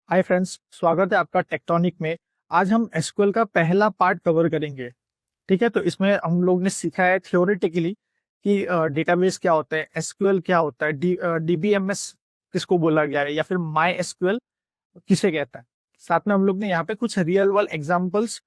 Hi friends, स्वागत है आपका टेक्टोनिक में। आज हम एसक्यूएल का पहला पार्ट कवर करेंगे। ठीक है, तो इसमें हम लोग ने सीखा है थियोरेटिकली कि डेटाबेस क्या होता है, एसक्यूएल क्या होता है, डीबीएमएस किसको बोला गया है या फिर माई एसक्यूएल किसे कहता है। साथ में हम लोग ने यहाँ पे कुछ रियल वर्ल्ड एग्जांपल्स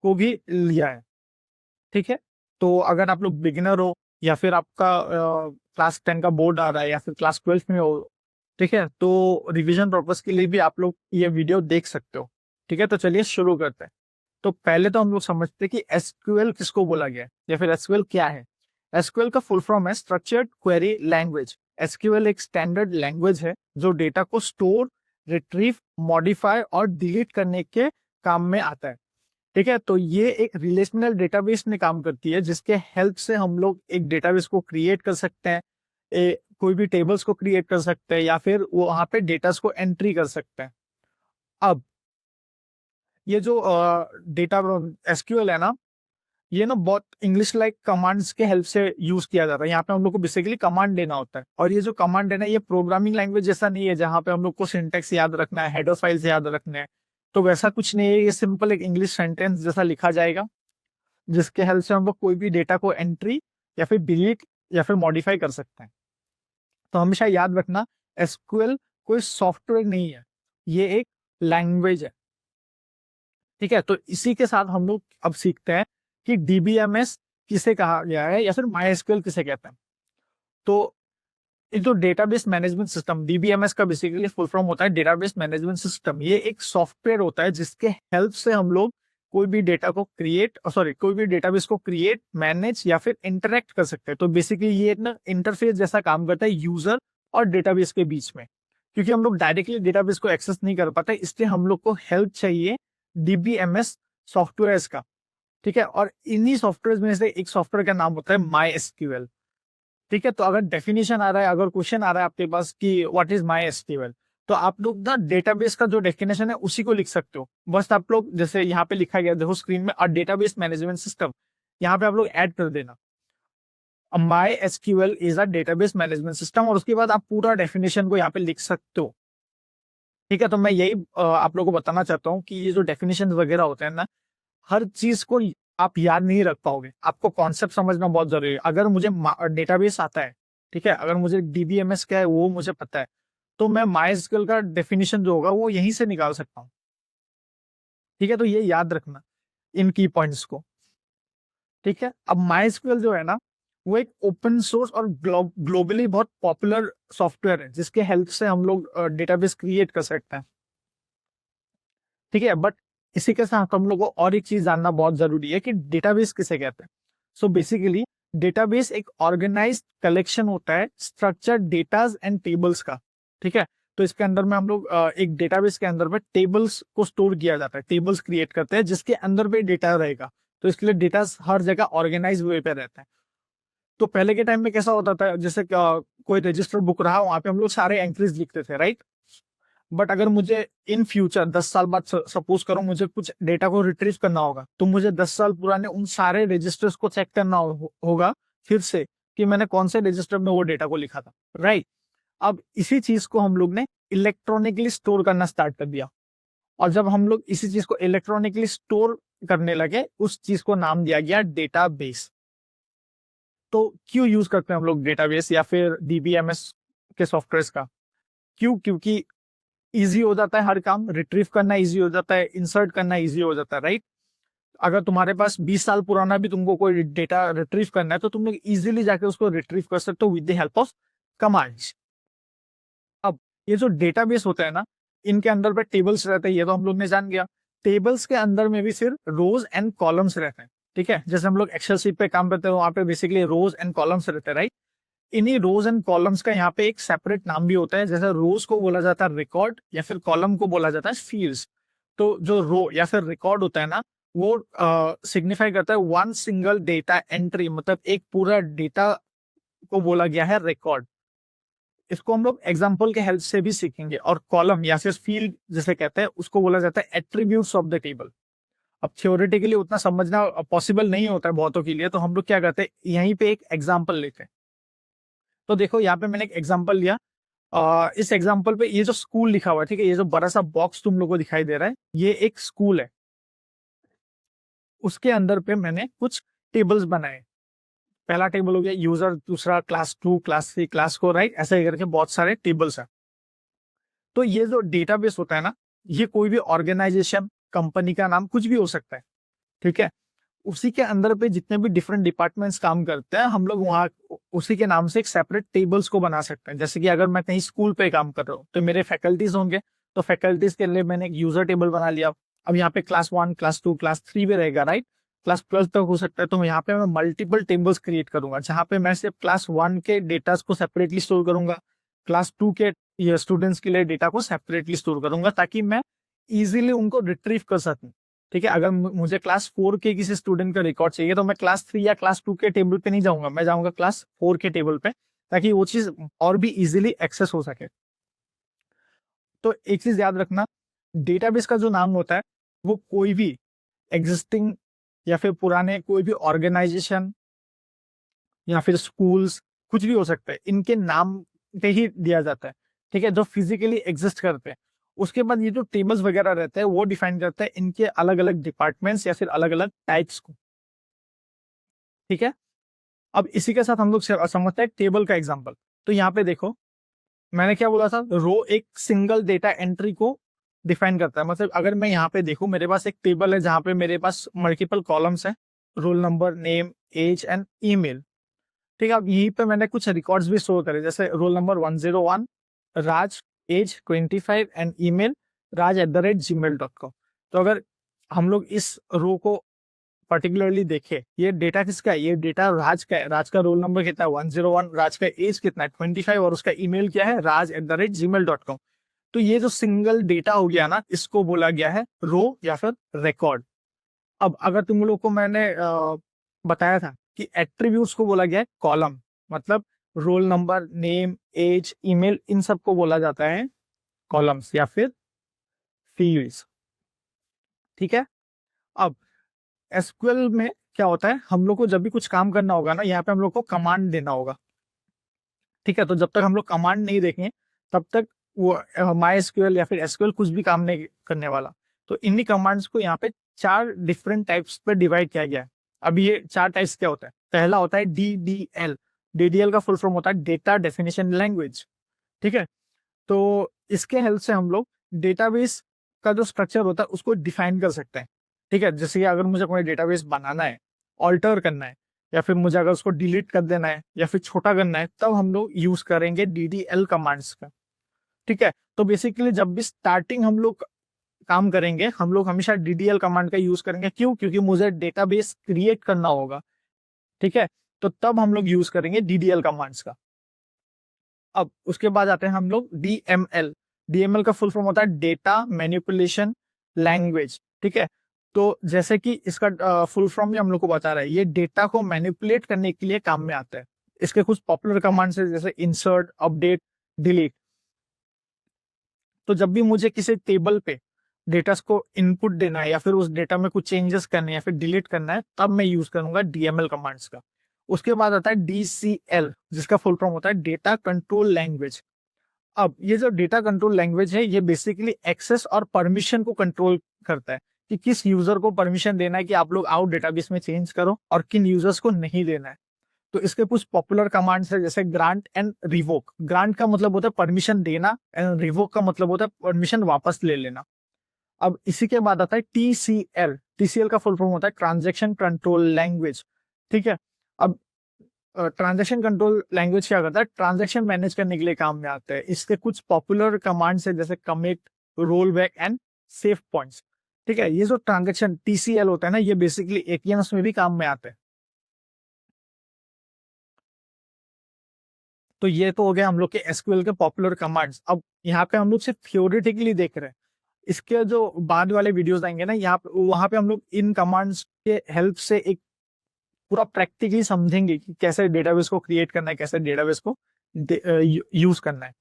को भी लिया है। ठीक है, तो अगर आप लोग बिगिनर हो या फिर आपका क्लास 10 का बोर्ड आ रहा है या फिर क्लास 12 में हो, ठीक है, तो रिवीजन पर्पस के लिए भी आप लोग ये वीडियो देख सकते हो। ठीक है, तो चलिए शुरू करते हैं। तो पहले तो हम लोग समझते हैं कि एसक्यूएल किसको बोला गया है या फिर एसक्यूएल क्या है। एसक्यूएल का फुल फॉर्म है स्ट्रक्चर्ड क्वेरी लैंग्वेज। एसक्यूएल एक स्टैंडर्ड लैंग्वेज है जो डेटा को स्टोर, रिट्रीव, मॉडिफाई और डिलीट करने के काम में आता है। ठीक है, तो ये एक रिलेशनल डेटाबेस में काम करती है जिसके हेल्प से हम लोग एक डेटाबेस को क्रिएट कर सकते हैं, कोई भी टेबल्स को क्रिएट कर सकते हैं या फिर वो वहां पे डेटास को एंट्री कर सकते हैं। अब ये जो डेटा एसक्यूएल है ना, ये ना बहुत इंग्लिश लाइक कमांड्स के हेल्प से यूज किया जाता है। यहाँ पे हम लोग को बेसिकली कमांड देना होता है, और ये जो कमांड है ना, ये प्रोग्रामिंग लैंग्वेज जैसा नहीं है जहाँ पे हम लोग को सिंटेक्स याद रखना है, हेडर फाइल्स याद रखने हैं। तो वैसा कुछ नहीं है, ये सिंपल एक इंग्लिश सेंटेंस जैसा लिखा जाएगा जिसके हेल्प से हम लोग कोई भी डेटा को एंट्री या फिर डिलीट या फिर मॉडिफाई कर सकते हैं। तो हमेशा याद रखना, एसक्यूएल कोई सॉफ्टवेयर नहीं है, ये एक लैंग्वेज है। ठीक है, तो इसी के साथ हम लोग अब सीखते हैं कि डीबीएमएस किसे कहा गया है या फिर माईएसक्यूएल किसे कहते हैं। तो ये जो डेटाबेस मैनेजमेंट सिस्टम, डीबीएमएस का बेसिकली फुल फॉर्म होता है डेटाबेस मैनेजमेंट सिस्टम। ये एक सॉफ्टवेयर होता है जिसके हेल्प से हम लोग कोई भी डेटा को कोई भी डेटाबेस को क्रिएट, मैनेज या फिर इंटरेक्ट कर सकते हैं। तो बेसिकली ये ना इंटरफेस जैसा काम करता है यूजर और डेटाबेस के बीच में। क्योंकि हम लोग डायरेक्टली डेटाबेस को एक्सेस नहीं कर पाते, इसलिए हम लोग को हेल्प चाहिए डीबीएमएस सॉफ्टवेयर का। ठीक है, और इन्हीं सॉफ्टवेयर में से एक सॉफ्टवेयर का नाम होता है माई एसक्यूएल। ठीक है, तो अगर डेफिनेशन आ रहा है, अगर क्वेश्चन आ रहा है आपके पास कि व्हाट इज माई एसक्यूएल, तो आप लोग ना डेटाबेस का जो डेफिनेशन है उसी को लिख सकते हो। बस आप लोग जैसे यहाँ पे लिखा गया देखो स्क्रीन में, अ डेटाबेस मैनेजमेंट सिस्टम, यहाँ पे आप लोग ऐड कर देना my SQL is a database management system, और उसके बाद आप पूरा डेफिनेशन को यहाँ पे लिख सकते हो। ठीक है, तो मैं यही आप लोगों को बताना चाहता हूँ कि ये जो डेफिनेशन वगैरह होते हैं ना, हर चीज को आप याद नहीं रख पाओगे, आपको कॉन्सेप्ट समझना बहुत जरूरी है। अगर मुझे डेटाबेस आता है, ठीक है, अगर मुझे डीबीएमएस क्या है वो मुझे पता है, तो मैं माइस्क्ल का डेफिनेशन जो होगा वो यहीं से निकाल सकता हूँ। ठीक है, तो ये याद रखना इन की पॉइंट्स को। ठीक है, अब माइस्क्ल जो है ना, वो एक ओपन सोर्स और ग्लोबली बहुत पॉपुलर सॉफ्टवेयर है जिसके हेल्प से हम लोग डेटाबेस क्रिएट कर सकते हैं। ठीक है, बट इसी के साथ हम लोग को और एक चीज जानना बहुत जरूरी है कि डेटाबेस किसे कहते हैं। सो बेसिकली डेटाबेस एक ऑर्गेनाइज्ड कलेक्शन होता है स्ट्रक्चर्ड डेटाज एंड टेबल्स का। ठीक है, तो इसके अंदर में हम लोग एक डेटाबेस के अंदर में टेबल्स को स्टोर किया जाता है, टेबल्स क्रिएट करते हैं जिसके अंदर में डेटा रहेगा। तो इसके लिए डेटा हर जगह ऑर्गेनाइज वे पे रहता है। तो पहले के टाइम में कैसा होता था, जैसे कोई रजिस्टर बुक रहा, वहां पे हम लोग सारे एंट्रीज लिखते थे, राइट। बट अगर मुझे इन फ्यूचर 10 साल बाद सपोज करो मुझे कुछ डेटा को रिट्रीव करना होगा, तो मुझे 10 साल पुराने उन सारे रजिस्टर्स को चेक करना होगा फिर से कि मैंने कौन से रजिस्टर में वो डेटा को लिखा था, राइट। अब इसी चीज को हम लोग ने इलेक्ट्रॉनिकली स्टोर करना स्टार्ट कर दिया, और जब हम लोग इसी चीज को इलेक्ट्रॉनिकली स्टोर करने लगे, उस चीज को नाम दिया गया डेटाबेस। तो क्यों यूज करते हैं हम लोग डेटाबेस या फिर डीबीएमएस के सॉफ्टवेयर का? क्यों? क्योंकि इजी हो जाता है हर काम, रिट्रीव करना इजी हो जाता है, इंसर्ट करना इजी हो जाता है, राइट। अगर तुम्हारे पास 20 साल पुराना भी तुमको कोई डेटा रिट्रीव करना है, तो तुम लोग इजीली जाके उसको रिट्रीव कर सकते हो with the help of commands. अब ये जो डेटाबेस होता है ना, इनके अंदर पे टेबल्स रहते हैं, ये तो हम लोग ने जान गया। टेबल्स के अंदर में भी सिर्फ रोज एंड कॉलम्स रहते हैं। ठीक है, जैसे हम लोग एक्सेल शीट पे काम करते हैं, वहां पे बेसिकली रोज एंड कॉलम्स रहते हैं, राइट। इन्हीं रोज एंड कॉलम्स का यहाँ पे एक सेपरेट नाम भी होता है। जैसे रोज को बोला जाता है रिकॉर्ड, या फिर कॉलम को बोला जाता है फील्ड्स। तो जो रो या फिर रिकॉर्ड होता है ना, वो सिग्निफाई करता है वन सिंगल डेटा एंट्री, मतलब एक पूरा डेटा को बोला गया है रिकॉर्ड। इसको हम लोग एग्जाम्पल के हेल्प से भी सीखेंगे। और कॉलम या फिर फील्ड जिसे कहते हैं, उसको बोला जाता है एट्रीब्यूट्स ऑफ द टेबल। अब थियोरेटिकली उतना समझना पॉसिबल नहीं होता है बहुतों के लिए, तो हम लोग क्या करते हैं, यहीं पे एक एग्जाम्पल लेते हैं। तो देखो यहाँ पे मैंने एक एग्जांपल लिया, इस एग्जांपल पे ये जो स्कूल लिखा हुआ है, ठीक है, ये जो बड़ा सा बॉक्स तुम लोगों को दिखाई दे रहा है, ये एक स्कूल है। उसके अंदर पे मैंने कुछ टेबल्स बनाए। पहला टेबल हो गया यूजर, दूसरा क्लास 2, क्लास 3, क्लास 4, राइट, ऐसे करके बहुत सारे टेबल्स हैं। तो ये जो डेटाबेस होता है ना, ये कोई भी ऑर्गेनाइजेशन, कंपनी का नाम कुछ भी हो सकता है, ठीक है। उसी के अंदर पे जितने भी डिफरेंट डिपार्टमेंट्स काम करते हैं, हम लोग वहाँ उसी के नाम से एक सेपरेट टेबल्स को बना सकते हैं। जैसे कि अगर मैं कहीं स्कूल पे काम कर रहा हूँ तो मेरे फैकल्टीज होंगे, तो फैकल्टीज के लिए मैंने एक यूजर टेबल बना लिया। अब यहाँ पे क्लास 1, क्लास 2, क्लास 3 भी रहेगा, राइट, क्लास 12 तक हो सकता है। तो यहाँ पे मैं मल्टीपल टेबल्स क्रिएट करूंगा, जहाँ पे मैं सिर्फ क्लास 1 के डेटा को सेपरेटली स्टोर करूंगा, क्लास 2 के स्टूडेंट्स के लिए डेटा को सेपरेटली स्टोर करूंगा, ताकि मैं इजीली उनको रिट्रीव कर सकूं। ठीक है, अगर मुझे क्लास 4 के किसी स्टूडेंट का रिकॉर्ड चाहिए तो मैं क्लास 3 या क्लास 2 के टेबल पे नहीं जाऊंगा, मैं जाऊंगा क्लास 4 के टेबल पे, ताकि वो चीज और भी इजीली एक्सेस हो सके। तो एक चीज याद रखना, डेटाबेस का जो नाम होता है वो कोई भी एग्जिस्टिंग या फिर पुराने कोई भी ऑर्गेनाइजेशन या फिर स्कूल्स, कुछ भी हो सकता है, इनके नाम पे ही दिया जाता है, ठीक है, जो फिजिकली एग्जिस्ट करते हैं। उसके बाद ये जो टेबल्स वगैरह रहते हैं वो डिफाइन करता है इनके अलग अलग डिपार्टमेंट्स या फिर अलग अलग टाइप्स को, ठीक है। अब इसी के साथ हम लोग समझते हैं टेबल का एग्जांपल। तो यहाँ पे देखो, मैंने क्या बोला था, रो एक सिंगल डेटा एंट्री को डिफाइन करता है। मतलब अगर मैं यहाँ पे देखूं, मेरे पास एक टेबल है जहाँ पे मेरे पास मल्टीपल कॉलम्स है, roll number, name, age and email, ठीक है। अब यहीं पे मैंने कुछ रिकॉर्ड्स भी स्टोर करे, जैसे roll number 101, Raj, age 25 and email raj@gmail.com। तो अगर हम लोग इस रो को पर्टिकुलरली देखे, ये डेटा किसका है, ये डेटा राज का है। राज का रोल नंबर कितना है, 101, राज का एज कितना है, 25, और उसका ईमेल क्या है, raj@gmail.com। तो ये जो सिंगल डेटा हो गया ना, इसको बोला गया है रो या फिर रिकॉर्ड। अब अगर तुम लोग को मैंने बताया था कि एट्रीब्यूट्स को बोला गया है कॉलम, मतलब roll number, name, age, email, इन सब को बोला जाता है कॉलम्स या फिर फील्ड्स, ठीक है। अब एसक्यूएल में क्या होता है, हम लोग को जब भी कुछ काम करना होगा ना, यहाँ पे हम लोग को कमांड देना होगा, ठीक है। तो जब तक हम लोग कमांड नहीं देखेंगे तब तक वो माई एसक्यूएल या फिर एसक्यूएल कुछ भी काम नहीं करने वाला। तो इन्हीं कमांड्स को यहाँ पे 4 डिफरेंट टाइप्स पे डिवाइड किया गया है। अब ये 4 टाइप्स क्या होता है, पहला होता है डीडीएल। डीडीएल का फुल फॉर्म होता है डेटा डेफिनेशन लैंग्वेज, ठीक है। तो इसके हेल्प से हम लोग डेटाबेस का जो स्ट्रक्चर होता है उसको डिफाइन कर सकते हैं, ठीक है। जैसे कि अगर मुझे कोई डेटाबेस बनाना है, ऑल्टर करना है, या फिर मुझे अगर उसको डिलीट कर देना है या फिर छोटा करना है, तब हम लोग यूज करेंगे डीडीएल कमांड्स का, ठीक है। तो बेसिकली जब भी स्टार्टिंग हम लोग काम करेंगे, हम लोग हमेशा डीडीएल कमांड का यूज करेंगे। क्यों? क्योंकि मुझे डेटाबेस क्रिएट करना होगा, ठीक है। तो तब हम लोग यूज करेंगे डीडीएल कमांड्स का। अब उसके बाद आते हैं हम लोग डीएमएल। डीएमएल का फुल फॉर्म होता है डेटा मैनिपुलेशन लैंग्वेज, ठीक है। तो जैसे कि इसका फुल फॉर्म भी हम लोग को बता रहा है, ये डेटा को मैनिपुलेट करने के लिए काम में आता है। इसके कुछ पॉपुलर कमांड्स है, जैसे इंसर्ट, अपडेट, डिलीट। तो जब भी मुझे किसी टेबल पे डेटा को इनपुट देना है या फिर उस डेटा में कुछ चेंजेस करने या फिर डिलीट करना है, तब मैं यूज करूंगा डीएमएल कमांड्स का। उसके बाद आता है डीसीएल, जिसका फुल फॉर्म होता है डेटा कंट्रोल लैंग्वेज। अब ये जो डेटा कंट्रोल लैंग्वेज है, ये बेसिकली एक्सेस और परमिशन को कंट्रोल करता है, कि किस यूजर को परमिशन देना है कि आप लोग आओ डेटाबेस में चेंज करो, और किन यूजर्स को नहीं देना है। तो इसके कुछ पॉपुलर कमांड्स है, जैसे ग्रांट एंड रिवोक। ग्रांट का मतलब होता है परमिशन देना, एंड रिवोक का मतलब होता है परमिशन वापस ले लेना। अब इसी के बाद आता है टीसीएल। टीसीएल का फुल फॉर्म होता है ट्रांजैक्शन कंट्रोल लैंग्वेज, ठीक है। अब ट्रांजैक्शन कंट्रोल लैंग्वेज क्या करता है, ट्रांजैक्शन मैनेज करने के लिए काम में आता है। इसके कुछ पॉपुलर कमांड्स है, जैसे commit, roll back and save points, ठीक है। ये जो ट्रांजैक्शन टीसीएल होता है ना, ये बेसिकली एटीएम्स में भी काम में आता है। तो ये तो हो गया हम लोग के एसक्यूएल के पॉपुलर कमांड्स। अब यहाँ पे हम लोग सिर्फ थियोरेटिकली देख रहे हैं। इसके जो बाद वाले वीडियोस आएंगे ना, यहाँ पे वहां पे हम लोग इन कमांड्स के हेल्प से एक पूरा प्रैक्टिकली समझेंगे कि कैसे डेटाबेस को क्रिएट करना है, कैसे डेटाबेस को यूज करना है।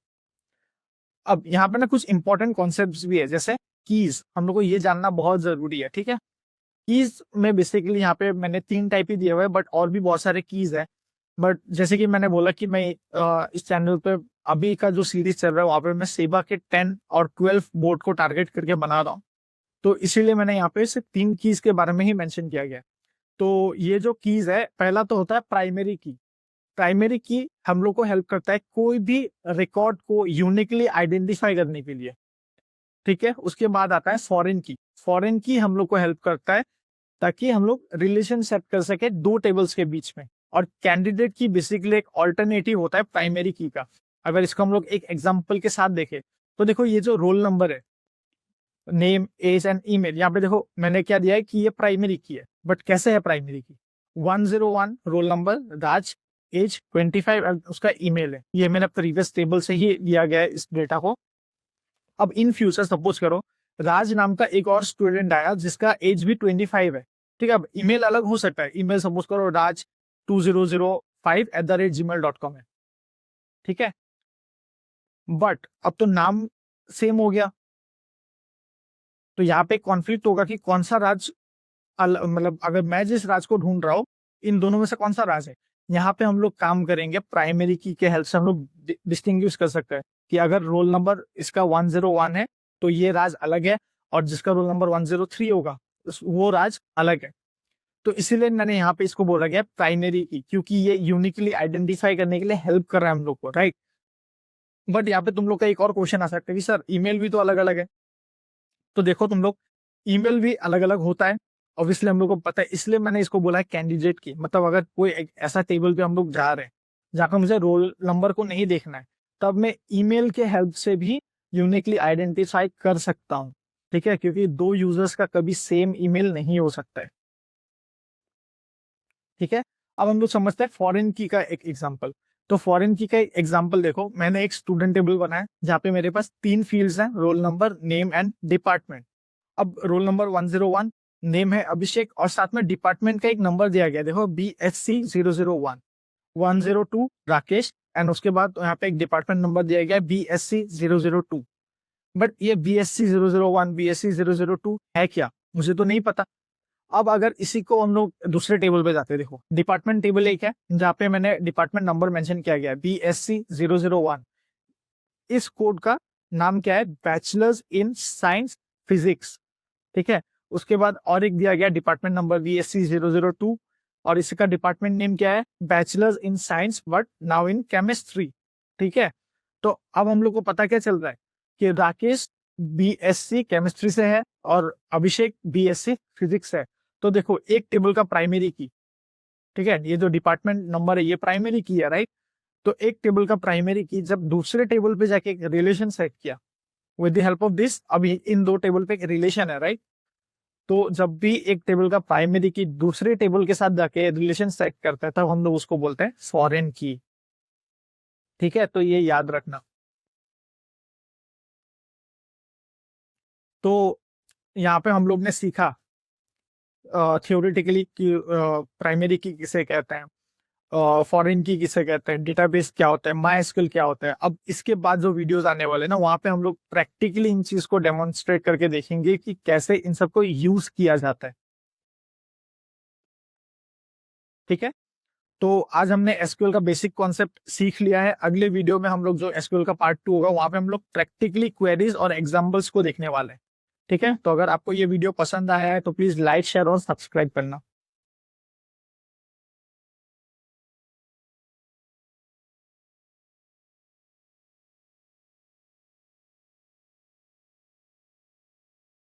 अब यहाँ पे ना कुछ इंपॉर्टेंट कॉन्सेप्ट्स भी है, जैसे कीज। हम लोग को ये जानना बहुत जरूरी है, ठीक है। कीज में बेसिकली यहाँ पे मैंने 3 टाइप ही दिए हुए हैं, बट और भी बहुत सारे कीज है। बट जैसे कि मैंने बोला कि मैं इस चैनल पे अभी का जो सीरीज चल रहा है वहां पे मैं सेबा के 10 और 12 बोर्ड को टारगेट करके बना रहा हूँ। तो इसीलिए मैंने यहाँ पे सिर्फ 3 कीज के बारे में ही मेंशन किया गया है। तो ये जो कीज है, पहला तो होता है प्राइमरी की। प्राइमरी की हम लोग को हेल्प करता है कोई भी रिकॉर्ड को यूनिकली आइडेंटिफाई करने के लिए। ठीक है, उसके बाद आता है फॉरेन की। फॉरेन की हम लोग को हेल्प करता है ताकि हम लोग रिलेशन सेट कर सके दो टेबल्स के बीच में। और कैंडिडेट की बेसिकली एक ऑल्टरनेटिव होता है प्राइमरी की का। अगर इसको हम लोग एक एग्जांपल के साथ देखें तो देखो, ये जो रोल नंबर है, नेम एज एंड ईमेल, यहाँ पे देखो मैंने क्या दिया है कि ये प्राइमरी की है। बट कैसे है प्राइमरी की? 101 रोल नंबर, राज, एज 25 और उसका ईमेल है। ये मैंने प्रीवियस टेबल से ही लिया गया है इस डेटा को। अब इन फ्यूचर सपोज करो राज नाम का एक और स्टूडेंट आया जिसका एज भी 25 है। ठीक है, अब ईमेल अलग हो सकता है। ईमेल सपोज करो raj2005@gmail.com है। ठीक है, बट अब तो नाम सेम हो गया, तो यहाँ पे कॉन्फ्लिक्ट होगा कि कौन सा राज मतलब अगर मैं जिस राज को ढूंढ रहा हूँ इन दोनों में से कौन सा राज है। यहाँ पे हम लोग काम करेंगे प्राइमरी की के हेल्प से। हम लोग डिस्टिंग्विश कर सकते हैं कि अगर रोल नंबर इसका 101 है तो ये राज अलग है, और जिसका रोल नंबर 103 होगा वो राज अलग है। तो इसीलिए मैंने यहाँ पे इसको बोला गया प्राइमरी की, क्योंकि ये यूनिकली आइडेंटिफाई करने के लिए हेल्प कर रहा है हम लोग को, राइट। बट यहाँ पे तुम लोग का एक और क्वेश्चन आ सकता है कि सर ईमेल भी तो अलग अलग है। तो देखो तुम लोग, ईमेल भी अलग अलग होता है, ऑब्वियसली हम लोग को पता है। इसलिए मैंने इसको बोला है कैंडिडेट की। मतलब अगर कोई एक ऐसा टेबल पे हम लोग जा रहे हैं जहाँ पर मुझे रोल नंबर को नहीं देखना है, तब मैं ईमेल के हेल्प से भी यूनिकली आइडेंटिफाई कर सकता हूँ। ठीक है, क्योंकि दो यूजर्स का कभी सेम ईमेल नहीं हो सकता है। ठीक है, अब हम लोग समझते हैं फॉरेन की का एक एग्जांपल। तो फॉरेन की का एक एग्जांपल देखो, मैंने एक स्टूडेंट टेबल बनाया जहाँ पे मेरे पास 3 फील्ड्स हैं, role number, name and department. अब रोल नंबर 101, नेम है अभिषेक, और साथ में डिपार्टमेंट का एक नंबर दिया गया, देखो BSc 001, 102 राकेश, एंड उसके बाद यहाँ पे एक डिपार्टमेंट नंबर दिया गया BSc 002। बट ये BSc 001 BSc 002 है क्या, मुझे तो नहीं पता। अब अगर इसी को हम लोग दूसरे टेबल पे जाते हैं, देखो डिपार्टमेंट टेबल एक है जहाँ पे मैंने डिपार्टमेंट नंबर मेंशन किया गया है BSc 001। इस कोड का नाम क्या है? Bachelors in science physics. ठीक है, उसके बाद और एक दिया गया डिपार्टमेंट नंबर BSc 002, और इसका डिपार्टमेंट नेम क्या है? Bachelors in science but now in chemistry. ठीक है, तो अब हम लोग को पता क्या चल रहा है कि राकेश BSc केमिस्ट्री से है और अभिषेक BSc फिजिक्स है। तो देखो एक टेबल का प्राइमरी की, ठीक है, ये जो डिपार्टमेंट नंबर है ये प्राइमरी की है, राइट। तो एक टेबल का प्राइमरी की जब दूसरे टेबल पे जाके एक रिलेशन सेट किया with the help of this, अभी इन दो टेबल पे एक रिलेशन है, राइट। तो जब भी एक टेबल का प्राइमरी की दूसरे टेबल के साथ जाके रिलेशन सेट करता है तब हम लोग उसको बोलते हैं फॉरेन की। ठीक है, तो ये याद रखना। तो यहाँ पे हम लोग ने सीखा थियोरेटिकली कि प्राइमरी की किसे कहते हैं, फॉरेन की किसे कहते हैं, डेटाबेस क्या होता है, माई क्या होता है। अब इसके बाद जो वीडियोस आने वाले हैं ना, वहां पे हम लोग प्रैक्टिकली इन चीज को डेमोन्स्ट्रेट करके देखेंगे कि कैसे इन सबको यूज किया जाता है। ठीक है, तो आज हमने एसक्यूएल का बेसिक कॉन्सेप्ट सीख लिया है। अगले वीडियो में हम लोग जो एसक्यूएल का पार्ट 2 होगा वहां पे हम लोग प्रैक्टिकली क्वेरीज और एग्जाम्पल्स को देखने वाले हैं। ठीक है, तो अगर आपको ये वीडियो पसंद आया है तो प्लीज लाइक, शेयर और सब्सक्राइब करना।